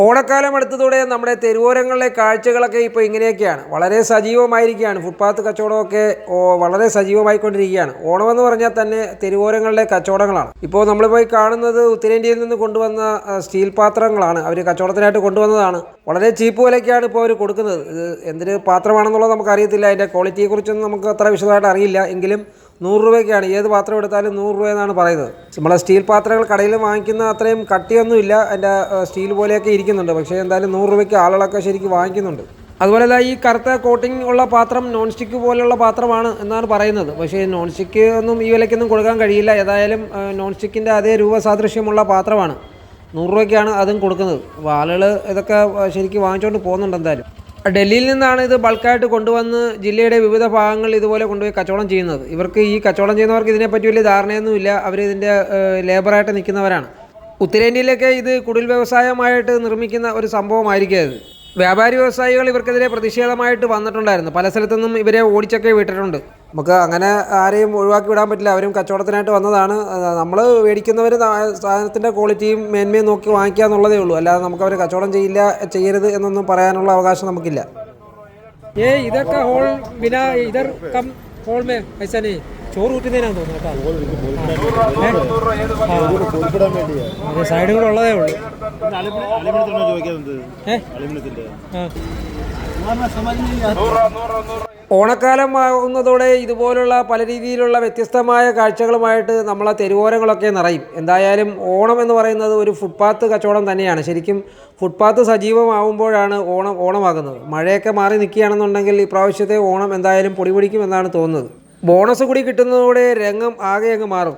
ഓണക്കാലം അടുത്തതോടെ നമ്മുടെ തെരുവോരങ്ങളിലെ കാഴ്ചകളൊക്കെ ഇപ്പോൾ ഇങ്ങനെയൊക്കെയാണ്. വളരെ സജീവമായിരിക്കുകയാണ്. ഫുട്പാത്ത് കച്ചവടമൊക്കെ വളരെ സജീവമായിക്കൊണ്ടിരിക്കുകയാണ്. ഓണമെന്ന് പറഞ്ഞാൽ തന്നെ തെരുവോരങ്ങളിലെ കച്ചവടങ്ങളാണ്. ഇപ്പോൾ നമ്മൾ പോയി കാണുന്നത് ഉത്തരേന്ത്യയിൽ നിന്ന് കൊണ്ടുവന്ന സ്റ്റീൽ പാത്രങ്ങളാണ്. അവർ കച്ചവടത്തിനായിട്ട് കൊണ്ടുവന്നതാണ്. വളരെ ചീപ്പ് വിലയ്ക്കാണ് ഇപ്പോൾ അവർ കൊടുക്കുന്നത്. ഇത് എന്തൊരു പാത്രമാണെന്നുള്ളത് നമുക്കറിയത്തില്ല. അതിൻ്റെ ക്വാളിറ്റിയെക്കുറിച്ചൊന്നും നമുക്ക് അത്ര വിശദമായിട്ട് അറിയില്ല. എങ്കിലും 100 രൂപയ്ക്കാണ്. ഏത് പാത്രം എടുത്താലും 100 രൂപ എന്നാണ് പറയുന്നത്. നമ്മളെ സ്റ്റീൽ പാത്രങ്ങൾ കടയിൽ വാങ്ങിക്കുന്ന അത്രയും കട്ടിയൊന്നുമില്ല. അതിൻ്റെ സ്റ്റീൽ പോലെയൊക്കെ ഇരിക്കുന്നുണ്ട്. പക്ഷേ എന്തായാലും 100 രൂപയ്ക്ക് ആളുകളൊക്കെ ശരിക്കും വാങ്ങിക്കുന്നുണ്ട്. അതുപോലെ ഈ കറുത്ത കോട്ടിംഗ് ഉള്ള പാത്രം നോൺ സ്റ്റിക്ക് പോലെയുള്ള പാത്രമാണ് എന്നാണ് പറയുന്നത്. പക്ഷേ നോൺ സ്റ്റിക്ക് ഒന്നും ഈ വിലയ്ക്കൊന്നും കൊടുക്കാൻ കഴിയില്ല. ഏതായാലും നോൺ സ്റ്റിക്കിൻ്റെ അതേ രൂപസാദൃശ്യമുള്ള പാത്രമാണ്. 100 രൂപയ്ക്കാണ് അതും കൊടുക്കുന്നത്. അപ്പോൾ ആളുകൾ ഇതൊക്കെ ശരിക്കും വാങ്ങിച്ചുകൊണ്ട് പോകുന്നുണ്ട്. എന്തായാലും ഡൽഹിയിൽ നിന്നാണ് ഇത് ബൾക്കായിട്ട് കൊണ്ടുവന്ന് ജില്ലയുടെ വിവിധ ഭാഗങ്ങളിൽ ഇതുപോലെ കൊണ്ടുപോയി കച്ചവടം ചെയ്യുന്നത്. ഇവർക്ക് ഈ കച്ചവടം ചെയ്യുന്നവർക്ക് ഇതിനെപ്പറ്റി വലിയ ധാരണയൊന്നുമില്ല. അവർ ഇതിൻ്റെ ലേബറായിട്ട് നിൽക്കുന്നവരാണ്. ഉത്തരേന്ത്യയിലൊക്കെ ഇത് കുടിൽ വ്യവസായമായിട്ട് നിർമ്മിക്കുന്ന ഒരു സംഭവമായിരിക്കും അത്. വ്യാപാരി വ്യവസായികൾ ഇവർക്കെതിരെ പ്രതിഷേധമായിട്ട് വന്നിട്ടുണ്ടായിരുന്നു. പല സ്ഥലത്തുനിന്നും ഇവരെ ഓടിച്ചൊക്കെ വിട്ടിട്ടുണ്ട്. നമുക്ക് അങ്ങനെ ആരെയും ഒഴിവാക്കി വിടാൻ പറ്റില്ല. അവരും കച്ചവടത്തിനായിട്ട് വന്നതാണ്. നമ്മൾ മേടിക്കുന്നവർ സാധനത്തിൻ്റെ ക്വാളിറ്റിയും മേന്മയും നോക്കി വാങ്ങിക്കുക എന്നുള്ളതേ ഉള്ളൂ. അല്ലാതെ നമുക്ക് അവർ കച്ചവടം ചെയ്യരുത് എന്നൊന്നും പറയാനുള്ള അവകാശം നമുക്കില്ല. ഇതൊക്കെ ഹോൾ ബിനാ ഇധർ കം ഹോൾ മേ ऐसा नहीं ചോറ് ഊറ്റുന്നതിനാന്ന് തോന്നുന്നു കേട്ടോ. സൈഡ് കൂടെ ഉള്ളതേ ഉള്ളൂ. ഓണക്കാലം ആകുന്നതോടെ ഇതുപോലുള്ള പല രീതിയിലുള്ള വ്യത്യസ്തമായ കാഴ്ചകളുമായിട്ട് നമ്മളെ തെരുവോരങ്ങളൊക്കെ നിറയും. എന്തായാലും ഓണം എന്ന് പറയുന്നത് ഒരു ഫുട്പാത്ത് കച്ചവടം തന്നെയാണ്. ശരിക്കും ഫുട്പാത്ത് സജീവമാവുമ്പോഴാണ് ഓണമാകുന്നത്. മഴയൊക്കെ മാറി നിൽക്കുകയാണെന്നുണ്ടെങ്കിൽ ഈ പ്രാവശ്യത്തെ ഓണം എന്തായാലും പൊടി പിടിക്കും എന്നാണ് തോന്നുന്നത്. ബോണസ് കൂടി കിട്ടുന്നതോടെ രംഗം ആകെ അങ്ങ് മാറും.